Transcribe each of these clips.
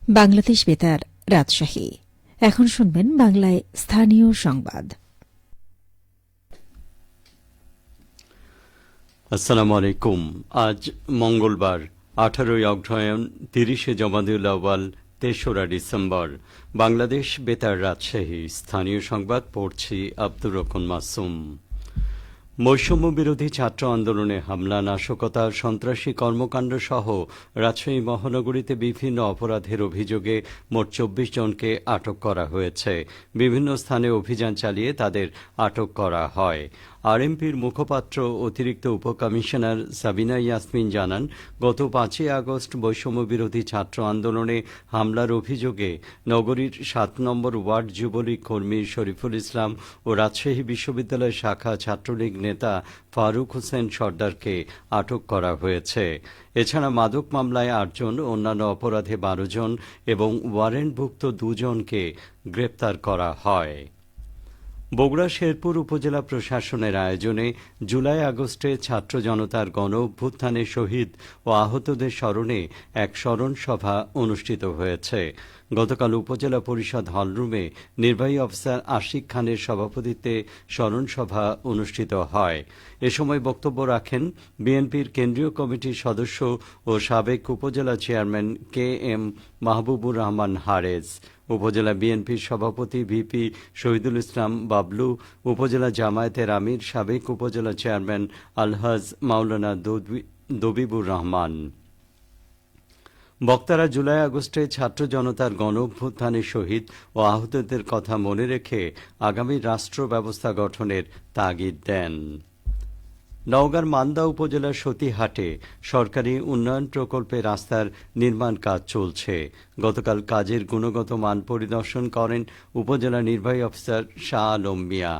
বাংলাদেশ বেতার রাজশাহী। এখন শুনবেন বাংলায় স্থানীয় সংবাদ। আসসালামু আলাইকুম। আজ মঙ্গলবার 18 অগ্রহায়ণ 30 জমাদিউল আউয়াল 3রা ডিসেম্বর। বাংলাদেশ বেতার রাজশাহী স্থানীয় সংবাদ পড়ছি আব্দুর রহমান মাসুম। বৈষম্য বিরোধী ছাত্র আন্দোলনে হামলা, নাশকতা, সন্ত্রাসী কর্মকাণ্ড সহ রাজশাহী মহানগরীতে বিভিন্ন অপরাধের অভিযোগে মোট 24 জনকে আটক করা হয়েছে। বিভিন্ন স্থানে অভিযান চালিয়ে তাদের আটক করা হয়। আরএমপির মুখপাত্র অতিরিক্ত উপকমিশনার সাবিনা ইয়াসমিন জানান, গত 5 আগস্ট বৈষম্য বিরোধী ছাত্র আন্দোলনে হামলার অভিযোগে নগরীর 7 নম্বর ওয়ার্ড যুবলীগ কর্মী শরীফুল ইসলাম ও রাজশাহী বিশ্ববিদ্যালয় শাখা ছাত্রলীগ নেতা ফারুক হোসেন সর্দারকে আটক করা হয়েছে। এছাড়া মাদক মামলায় 8 জন, অন্যান্য অপরাধে 12 জন এবং ওয়ারেন্টভুক্ত 2 জনকে গ্রেপ্তার করা হয়। বগুড়া শেরপুর উপজেলা প্রশাসনের আয়োজনে জুলাই আগস্টে ছাত্র জনতার গণ অভ্যুত্থানে শহীদ ও আহতদের স্মরণে এক স্মরণ সভা অনুষ্ঠিত হয়েছে। গতকাল উপজেলা পরিষদ হলরুমে নির্বাহী অফিসার আশিক খানের সভাপতিত্বে স্মরণ সভা অনুষ্ঠিত হয়। এ সময় বক্তব্য রাখেন বিএনপির কেন্দ্রীয় কমিটির সদস্য ও সাবেক উপজেলা chairman K M Mahbubur Rahman Harez, উপজেলা বিএনপির সভাপতি ভিপি শহীদুল ইসলাম বাবলু, উপজেলা জামায়াতের আমির সাবেক উপজেলা চেয়ারম্যান আলহাজ মাওলানা দবিবুর রহমান। বক্তারা জুলাই আগস্টে ছাত্র জনতার গণ অভ্যুত্থানে শহীদ ও আহতদের কথা মনে রেখে আগামী রাষ্ট্র ব্যবস্থা গঠনের তাগিদ দেন। নওগাঁর মান্দা উপজেলার সতীহাটে সরকারি উন্নয়ন প্রকল্পে রাস্তার নির্মাণ কাজ চলছে। গতকাল কাজের গুণগত মান পরিদর্শন করেন উপজেলা নির্বাহী অফিসার শাহ আলম মিয়া।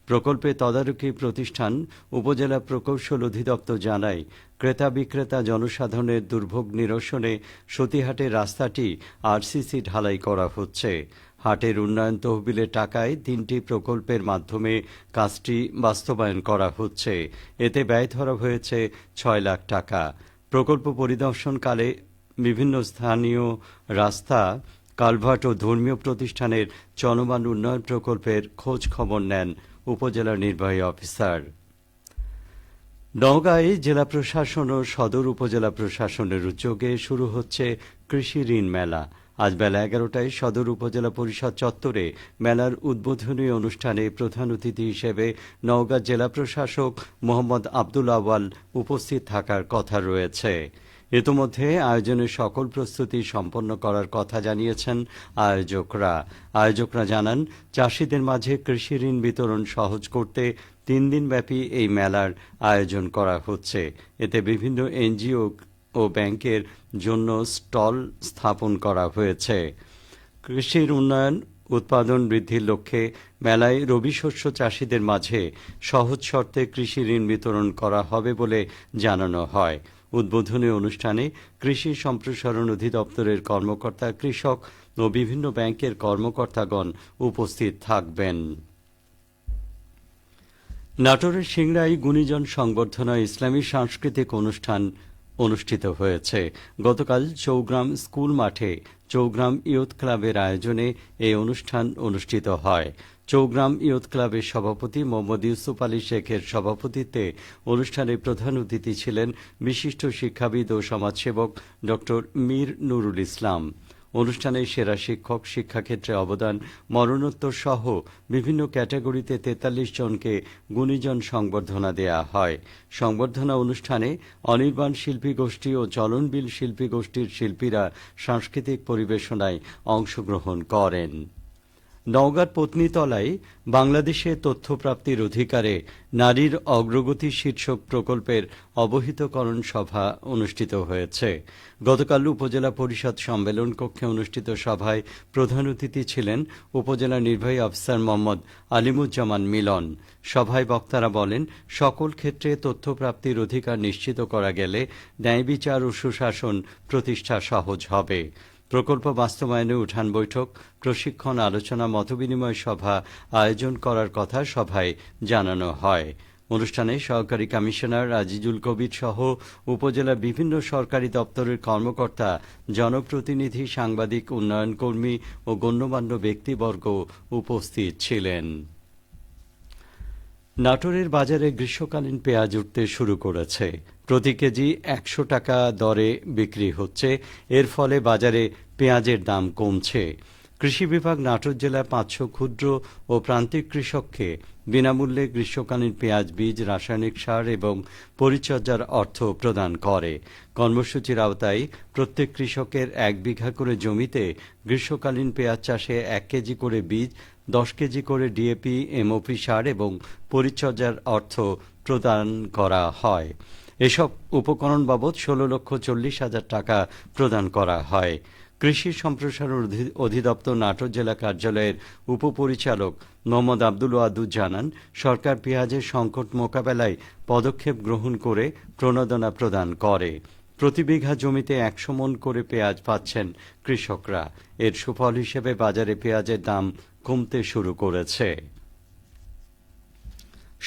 প্রকল্পে তদারকি প্রতিষ্ঠান উপজেলা প্রকৌশল অধিদপ্তর জানায়, ক্রেতা বিক্রেতা জনসাধারণের দুর্ভোগ নিরসনে সতীহাটের রাস্তাটি আরসিসি ঢালাই করা হচ্ছে। হাটের উন্নয়ন তহবিলের টাকায় 3টি প্রকল্পের মাধ্যমে কাজটি বাস্তবায়ন করা হচ্ছে। এতে ব্যয় ধরা হয়েছে 6 লাখ টাকা। প্রকল্প পরিদর্শনকালে বিভিন্ন স্থানীয় রাস্তা, কালভার্ট ও ধর্মীয় প্রতিষ্ঠানের চলমান উন্নয়ন প্রকল্পের খোঁজ খবর নেন উপজেলা নির্বাহী অফিসার। নওগাঁয় জেলা প্রশাসন ও সদর উপজেলা প্রশাসনের উদ্যোগে শুরু হচ্ছে কৃষি ঋণ মেলা। আজ বেলা 11টায় সদর উপজেলা পরিষদ চত্বরে মেলার উদ্বোধনী অনুষ্ঠানে প্রধান অতিথি হিসেবে নওগাঁ জেলা প্রশাসক মোহাম্মদ আব্দুল আওয়াল উপস্থিত থাকার কথা রয়েছে। ইতোমধ্যে আয়োজনের সকল প্রস্তুতি সম্পন্ন করার কথা জানিয়েছেন আয়োজকরা জানান, চাষিদের মাঝে কৃষি ঋণ বিতরণ সহজ করতে 3 দিনব্যাপী এই মেলার আয়োজন করা হচ্ছে। এতে বিভিন্ন এনজিও ও ব্যাংকের জন্য স্টল স্থাপন করা হয়েছে। কৃষির উন্নয়ন উৎপাদন বৃদ্ধির লক্ষ্যে মেলায় রবি শস্য চাষিদের মাঝে সহজ শর্তে কৃষি ঋণ বিতরণ করা হবে বলে জানানো হয়। উদ্বোধনী অনুষ্ঠানে কৃষি সম্প্রসারণ অধিদপ্তরের কর্মকর্তা, কৃষক ও বিভিন্ন ব্যাংকের কর্মকর্তাগণ উপস্থিত থাকবেন। নাটোরের সিংড়ায় গুণীজন সংবর্ধনা ইসলামী সাংস্কৃতিক অনুষ্ঠান অনুষ্ঠিত হয়েছে। গতকাল চৌগ্রাম স্কুল মাঠে চৌগ্রাম ইয়ুথ ক্লাবের আয়োজনে এই অনুষ্ঠান অনুষ্ঠিত হয়। চৌগ্রাম ইয়ুথ ক্লাবের সভাপতি মোহাম্মদ ইউসুফ আলী শেখের সভাপতিত্বে অনুষ্ঠানে প্রধান অতিথি ছিলেন বিশিষ্ট শিক্ষাবিদ ও সমাজসেবক ড মীর নুরুল ইসলাম। অনুষ্ঠানে সেরা শিক্ষক, শিক্ষাক্ষেত্রে অবদান, মরণোত্তর সহ বিভিন্ন ক্যাটাগরিতে 43 জনকে গুণীজন সংবর্ধনা দেয়া হয়। সংবর্ধনা অনুষ্ঠানে অনির্বাণ শিল্পী গোষ্ঠী ও চলনবিল শিল্পী গোষ্ঠীর শিল্পীরা সাংস্কৃতিক পরিবেশনায় অংশগ্রহণ করেন। নওগাঁর পত্নীতলায় বাংলাদেশে তথ্যপ্রাপ্তির অধিকারে নারীর অগ্রগতি শীর্ষক প্রকল্পের অবহিতকরণ সভা অনুষ্ঠিত হয়েছে। গতকাল উপজেলা পরিষদ সম্মেলন কক্ষে অনুষ্ঠিত সভায় প্রধান অতিথি ছিলেন উপজেলা নির্বাহী অফিসার মোহাম্মদ আলিমুজ্জামান মিলন। সভায় বক্তারা বলেন, সকল ক্ষেত্রে তথ্যপ্রাপ্তির অধিকার নিশ্চিত করা গেলে ন্যায় বিচার ও সুশাসন প্রতিষ্ঠা সহজ হবে। প্রকল্প বাস্তবায়নে উঠান বৈঠক, প্রশিক্ষণ, আলোচনা, মতবিনিময় সভা আয়োজন করার কথা সভায় জানানো হয়। অনুষ্ঠানে সহকারী কমিশনার আজিজুল কবির সহ উপজেলার বিভিন্ন সরকারি দপ্তরের কর্মকর্তা, জনপ্রতিনিধি, সাংবাদিক, উন্নয়ন কর্মী ও গণ্যমান্য ব্যক্তিবর্গ উপস্থিত ছিলেন। নাটোরের বাজারে গ্রীষ্মকালীন পেঁয়াজ উঠতে শুরু করেছে। প্রতি কেজি ১০০ টাকা দরে বিক্রি হচ্ছে। এর ফলে বাজারে পেঁয়াজের দাম কমছে। কৃষি বিভাগ নাটোর জেলায় ৫০০ ক্ষুদ্র ও প্রান্তিক কৃষককে বিনামূল্যে গ্রীষ্মকালীন পেঁয়াজ বীজ, রাসায়নিক সার এবং পরিচর্যার অর্থ প্রদান করে। কর্মসূচির আওতায় প্রত্যেক কৃষকের ১ বিঘা করে জমিতে গ্রীষ্মকালীন পেঁয়াজ চাষে ১ কেজি করে বীজ, ১০ কেজি করে ডিএপি, এমওপি সার এবং পরিচর্যার অর্থ প্রদান করা হয়। এসব উপকরণ বাবদ ১৬,৪০,০০০ টাকা প্রদান করা হয়। কৃষি সম্প্রসারণ অধিদপ্তর নাটোর জেলা কার্যালয়ের উপপরিচালক মোহাম্মদ আব্দুল ওয়াদুদ জানান, সরকার পেঁয়াজের সংকট মোকাবেলায় পদক্ষেপ গ্রহণ করে প্রণোদনা প্রদান করে। প্রতি বিঘা জমিতে ১০০ মণ করে পেঁয়াজ পাচ্ছেন কৃষকরা। এর সুফল হিসেবে বাজারে পেঁয়াজের দাম কমতে শুরু করেছে।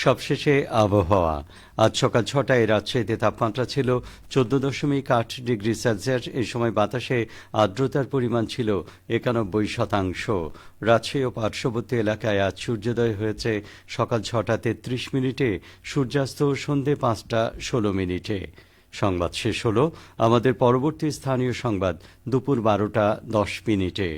সবশেষে আবহাওয়া। আজ সকাল ৬টায় রাজশাহীতে তাপমাত্রা ছিল ১৪.৮ ডিগ্রি সেলসিয়াস। এই সময় বাতাসে আর্দ্রতার পরিমাণ ছিল ৯১%। রাজশাহী ও পার্শ্ববর্তী এলাকায় আজ সূর্যোদয় হয়েছে সকাল ৬টা ৩৩ মিনিটে, সূর্যাস্ত সন্ধে ৫টা ১৬ মিনিটে। সংবাদ শেষ হলো। আমাদের পরবর্তী স্থানীয় সংবাদ দুপুর ১২টা ১০ মিনিটে।